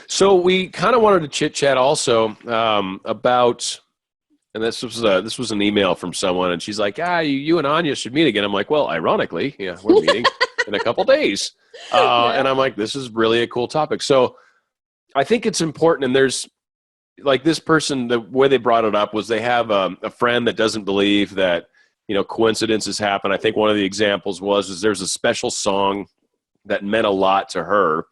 So we kind of wanted to chit chat also about, and this was an email from someone, and she's like, you and Anya should meet again. I'm like, well, ironically, yeah, we're meeting in a couple days. And I'm like, this is really a cool topic. So I think it's important, and there's like this person, the way they brought it up was they have a friend that doesn't believe that, coincidences happen. I think one of the examples was there's a special song that meant a lot to her.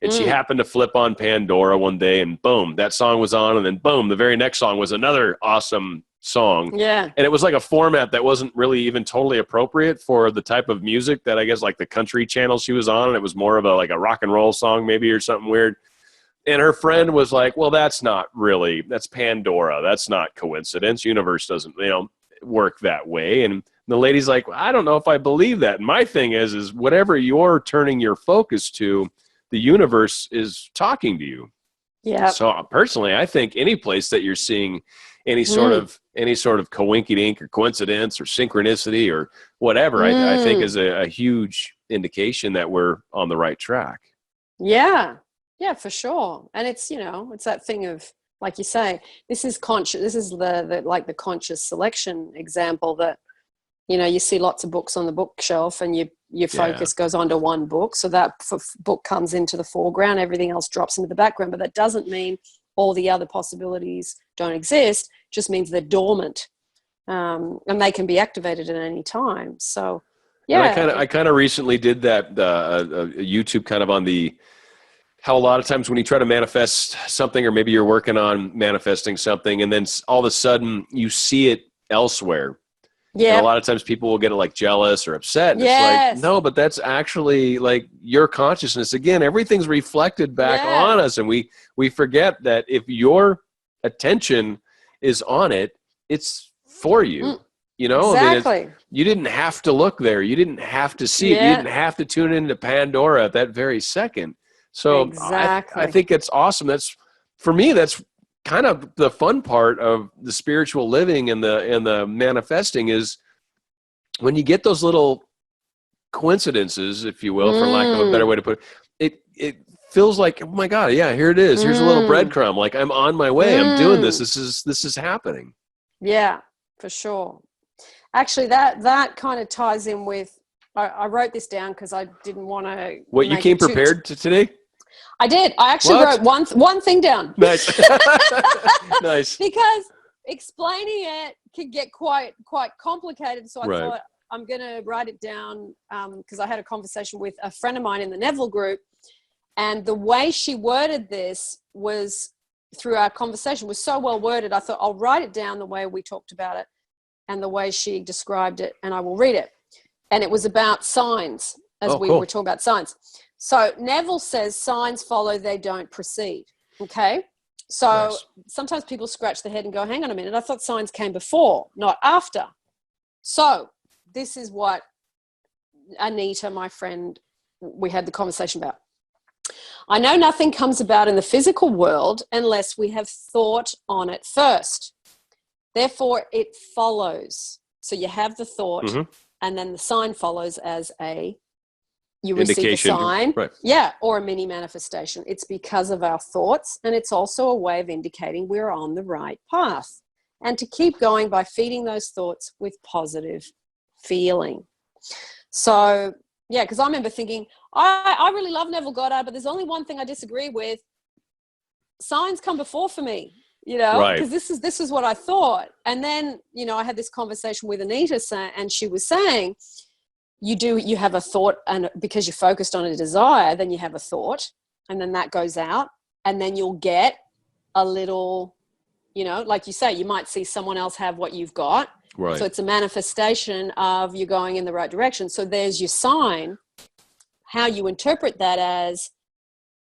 And she happened to flip on Pandora one day and boom, that song was on. And then boom, the very next song was another awesome song. Yeah. And it was like a format that wasn't really even totally appropriate for the type of music that I guess like the country channel she was on. And it was more of like a rock and roll song maybe or something weird. And her friend was like, well, that's Pandora. That's not coincidence. Universe doesn't, work that way. And the lady's like, well, I don't know if I believe that. And my thing is whatever you're turning your focus to, the universe is talking to you. Yeah. So personally, I think any place that you're seeing any sort of coinkydink or coincidence or synchronicity or whatever, I think is a huge indication that we're on the right track. Yeah. Yeah, for sure. And it's, it's that thing of, like you say, this is conscious. This is the conscious selection example that, you see lots of books on the bookshelf and your focus goes on to one book. So that book comes into the foreground, everything else drops into the background. But that doesn't mean all the other possibilities don't exist, just means they're dormant. And they can be activated at any time. So, yeah. And I kind of recently did that YouTube kind of on how a lot of times when you try to manifest something, or maybe you're working on manifesting something, and then all of a sudden you see it elsewhere. Yeah. And a lot of times people will get like jealous or upset. And it's like, no, but that's actually like your consciousness. Again, everything's reflected back on us. And we forget that if your attention is on it, it's for you. Exactly. I mean, you didn't have to look there. You didn't have to see it. You didn't have to tune into Pandora at that very second. So exactly. I think it's awesome. For me, that's kind of the fun part of the spiritual living and the manifesting is when you get those little coincidences, if you will, for lack of a better way to put it, it feels like, oh my God, yeah, here it is. Here's a little breadcrumb. Like I'm on my way. I'm doing this. This is happening. Yeah, for sure. Actually, that kind of ties in with, I wrote this down because I didn't want to. What, you came prepared to today? I did. I actually wrote one thing down. Nice. Nice. Because explaining it can get quite complicated. So I thought I'm going to write it down because I had a conversation with a friend of mine in the Neville group. And the way she worded this was through our conversation was so well worded. I thought I'll write it down the way we talked about it and the way she described it, and I will read it. And it was about signs, as we were talking about signs. So Neville says signs follow, they don't precede. Okay. So sometimes people scratch their head and go, hang on a minute, I thought signs came before, not after. So this is what Anita, my friend, we had the conversation about. I know nothing comes about in the physical world unless we have thought on it first. Therefore, it follows. So you have the thought, and then the sign follows as you receive a sign, or a mini manifestation. It's because of our thoughts, and it's also a way of indicating we're on the right path. And to keep going by feeding those thoughts with positive feeling. So, yeah, because I remember thinking, I really love Neville Goddard, but there's only one thing I disagree with. Signs come before for me, because this is what I thought. And then, I had this conversation with Anita, and she was saying, you have a thought, and because you're focused on a desire, then you have a thought, and then that goes out, and then you'll get a little, like you say, you might see someone else have what you've got. Right. So it's a manifestation of you going in the right direction. So there's your sign. How you interpret that as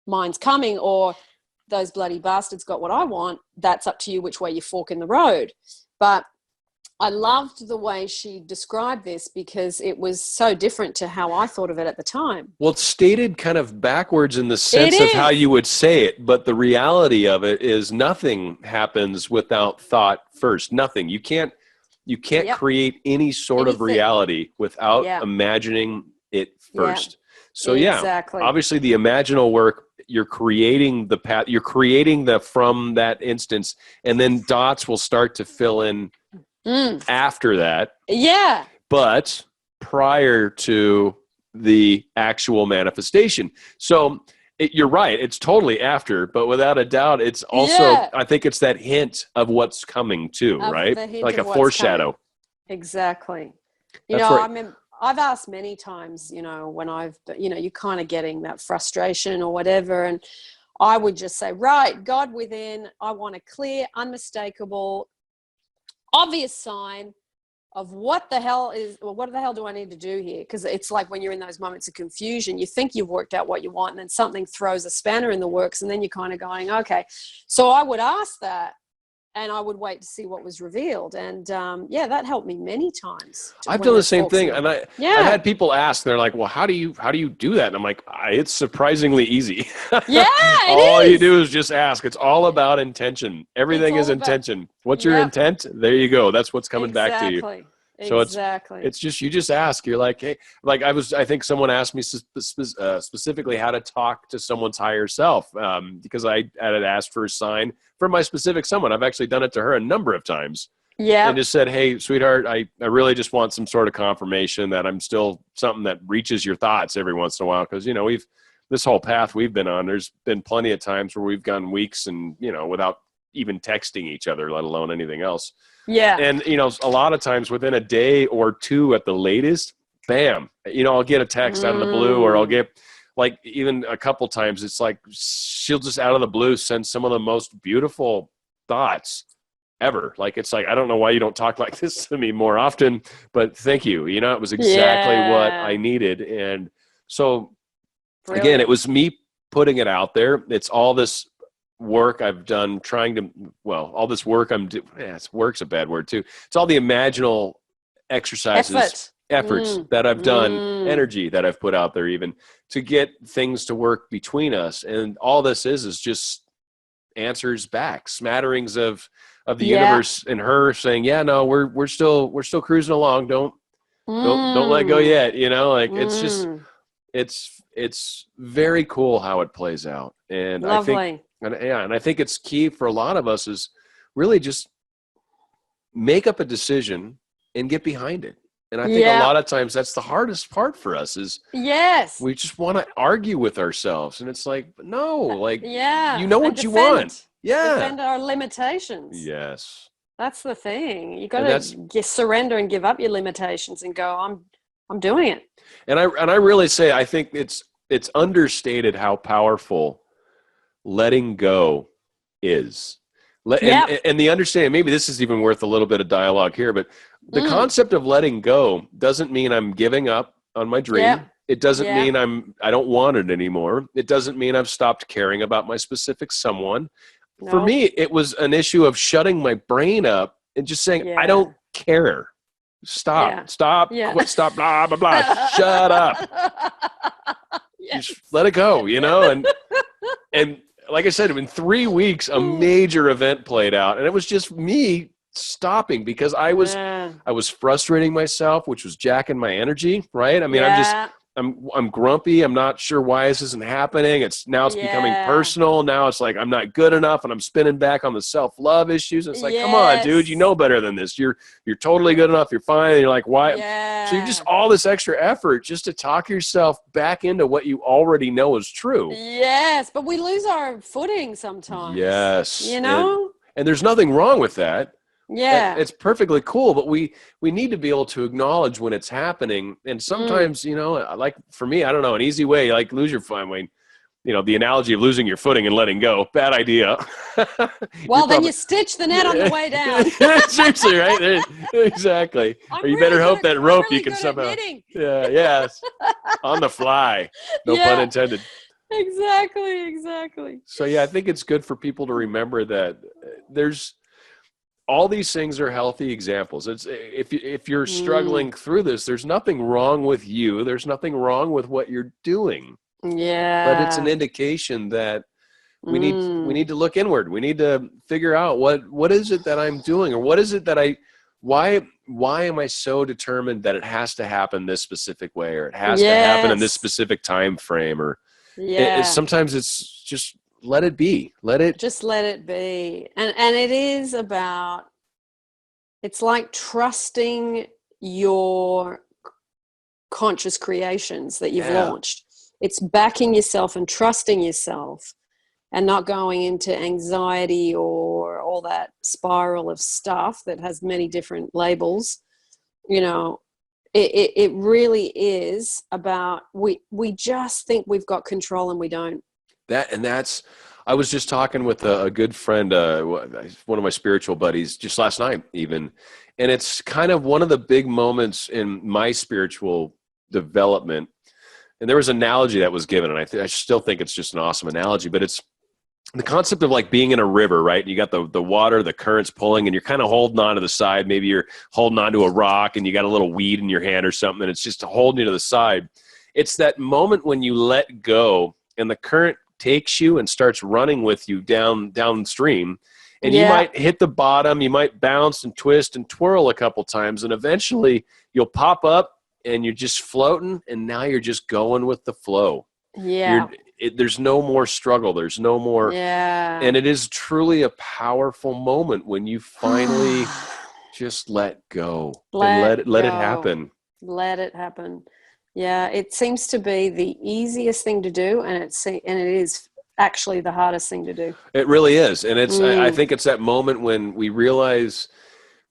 mine's coming or those bloody bastards got what I want, that's up to you which way you fork in the road. But I loved the way she described this because it was so different to how I thought of it at the time. Well, it's stated kind of backwards in the sense of how you would say it, but the reality of it is nothing happens without thought first. Nothing. You can't create any sort of reality without imagining it first. So exactly. Obviously the imaginal work, you're creating the path, you're creating the from that instance, and then dots will start to fill in after that. Yeah. But prior to the actual manifestation. So you're right. It's totally after, but without a doubt, it's also, I think it's that hint of what's coming too, right? Like a foreshadow. Coming. Exactly. That's right. I mean, I've asked many times, when you're kind of getting that frustration or whatever. And I would just say, right, God within, I want a clear, unmistakable, obvious sign of what the hell do I need to do here? Because it's like when you're in those moments of confusion, you think you've worked out what you want, and then something throws a spanner in the works, and then you're kind of going, okay. So I would ask that, and I would wait to see what was revealed. And that helped me many times. I've done the same thing. And I've had people ask, they're like, well, how do you do that? And I'm like, it's surprisingly easy. Yeah. All you do is just ask. It's all about intention. Everything is intention. What's your intent? There you go. That's what's coming back to you. So it's just, you just ask. You're like, hey, like I think someone asked me specifically how to talk to someone's higher self, because I had asked for a sign for my specific someone. I've actually done it to her a number of times. Yeah. And just said, hey, sweetheart, I really just want some sort of confirmation that I'm still something that reaches your thoughts every once in a while. Cause this whole path we've been on, there's been plenty of times where we've gone weeks and, without even texting each other, let alone anything else. Yeah. And, a lot of times within a day or two at the latest, bam, I'll get a text out of the blue, or I'll get, like, even a couple times, it's like she'll just out of the blue send some of the most beautiful thoughts ever. Like, it's like, I don't know why you don't talk like this to me more often, but thank you. It was exactly what I needed. And so, again, it was me putting it out there. It's all this work I've done all this work I'm doing. Work's a bad word too. It's all the imaginal exercises, efforts that I've done, energy that I've put out there even to get things to work between us. And all this is just answers back, smatterings of the universe and her saying, yeah, no, we're still cruising along. Don't let go yet. It's just, it's very cool how it plays out. And lovely. I think it's key for a lot of us is really just make up a decision and get behind it. And I think a lot of times that's the hardest part for us is we just want to argue with ourselves. And it's like, no, like, what you want. Yeah. Defend our limitations. Yes. That's the thing. You got to surrender and give up your limitations and go, I'm doing it. And I really say, I think it's understated how powerful letting go is. And the understanding, maybe this is even worth a little bit of dialogue here, but the concept of letting go doesn't mean I'm giving up on my dream. Yeah. It doesn't mean I don't want it anymore. It doesn't mean I've stopped caring about my specific someone. No. For me, it was an issue of shutting my brain up and just saying, I don't care. Stop, quit, stop, blah, blah, blah. Shut up. Just let it go, and like I said, in 3 weeks, a major event played out, and it was just me stopping because I was frustrating myself, which was jacking my energy. Right? I mean, I'm grumpy. I'm not sure why this isn't happening. It's becoming personal. Now it's like I'm not good enough, and I'm spinning back on the self-love issues. It's like, come on, dude, you know better than this. You're totally good enough. You're fine. And you're like, why? Yeah. So you're just all this extra effort just to talk yourself back into what you already know is true. Yes, but we lose our footing sometimes. Yes, and there's nothing wrong with that. Yeah, it's perfectly cool, but we need to be able to acknowledge when it's happening. And sometimes, like for me, I don't know, an easy way, like lose your footing. The analogy of losing your footing and letting go, bad idea. Well, then you stitch the net on the way down. Seriously, right? Exactly. Or you better hope that rope you can somehow. Yes. On the fly. No pun intended. Exactly. So I think it's good for people to remember that there's all these things are healthy examples. It's if you're struggling through this, there's nothing wrong with you. There's nothing wrong with what you're doing. Yeah. But it's an indication that we need to look inward. We need to figure out what is it that I'm doing, or what is it that why am I so determined that it has to happen this specific way, or it has to happen in this specific time frame, or sometimes it's just let it be. Just let it be. And it is about, it's like trusting your conscious creations that you've launched. It's backing yourself and trusting yourself and not going into anxiety or all that spiral of stuff that has many different labels. You know, it really is about, we just think we've got control and we don't. I was just talking with a good friend, one of my spiritual buddies, just last night even. And it's kind of one of the big moments in my spiritual development. And there was an analogy that was given, and I still think it's just an awesome analogy, but it's the concept of like being in a river, right? You got the water, the currents pulling, and you're kind of holding on to the side. Maybe you're holding on to a rock and you got a little weed in your hand or something, and it's just holding you to the side. It's that moment when you let go and the current takes you and starts running with you downstream, and you might hit the bottom, you might bounce and twist and twirl a couple times, and eventually you'll pop up and you're just floating, and now you're just going with the flow. There's no more struggle, there's no more, and it is truly a powerful moment when you finally just let go and let it happen. Let it happen. Yeah, it seems to be the easiest thing to do, and it is actually the hardest thing to do. It really is, and it's. I think it's that moment when we realize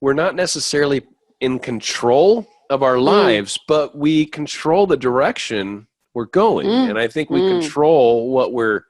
we're not necessarily in control of our lives, but we control the direction we're going, and I think we control what we're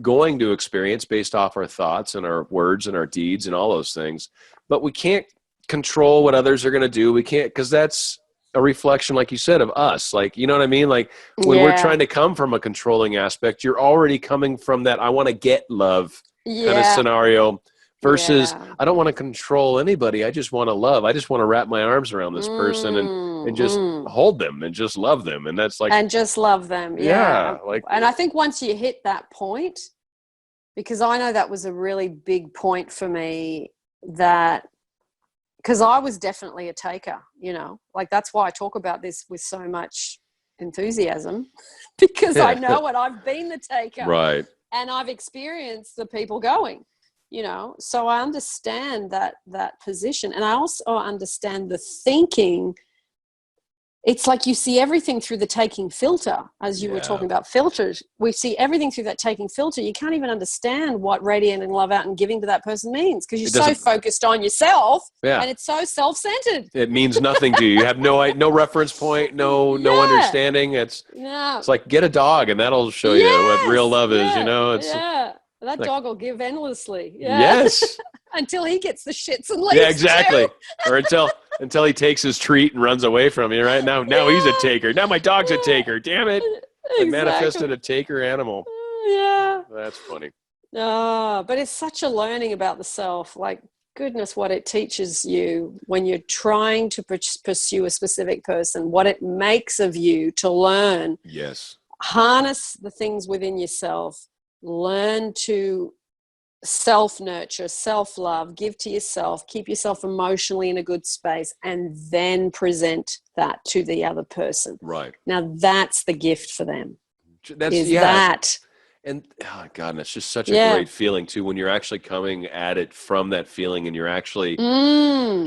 going to experience based off our thoughts and our words and our deeds and all those things. But we can't control what others are going to do. We can't, because that's a reflection, like you said, of us. Like, you know what I mean? Like when we're trying to come from a controlling aspect, you're already coming from that I want to get love kind of scenario versus I don't want to control anybody. I just want to love. I just want to wrap my arms around this person and just hold them and just love them. And that's like, and just love them. And I think once you hit that point, because I know that was a really big point for me, that because I was definitely a taker, you know, like that's why I talk about this with so much enthusiasm, because I know it. I've been the taker, right? And I've experienced the people going, you know, so I understand that position, and I also understand the thinking. It's like you see everything through the taking filter, as you were talking about filters. We see everything through that taking filter. You can't even understand what radiating love out and giving to that person means, because you're so focused on yourself, and it's so self-centered. It means nothing to you. You have no reference point, no understanding. It's like get a dog, and that'll show you what real love is. You know, it's that dog will give endlessly. Yes. Until he gets the shits and leaves. Yeah, exactly. Or until he takes his treat and runs away from you. Right now he's a taker. Now my dog's a taker. Damn it! I manifested a taker animal. Yeah, that's funny. But it's such a learning about the self. Like, goodness, what it teaches you when you're trying to pursue a specific person. What it makes of you to learn. Yes. Harness the things within yourself. Learn to self-nurture, self-love, give to yourself, keep yourself emotionally in a good space, and then present that to the other person. Right. Now that's the gift for them. And oh God, and it's just such a great feeling too when you're actually coming at it from that feeling, and you're actually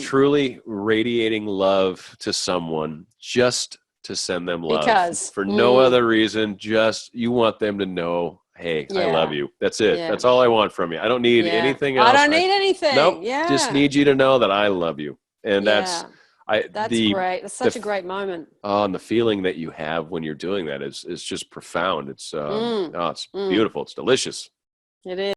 truly radiating love to someone just to send them love, because for no other reason, just you want them to know, hey, I love you. That's it. That's all I want from you. I don't need anything else. I don't need anything. Nope. Just need you to know that I love you. And that's great. That's such a great moment. And the feeling that you have when you're doing that is just profound. It's it's beautiful. It's delicious. It is.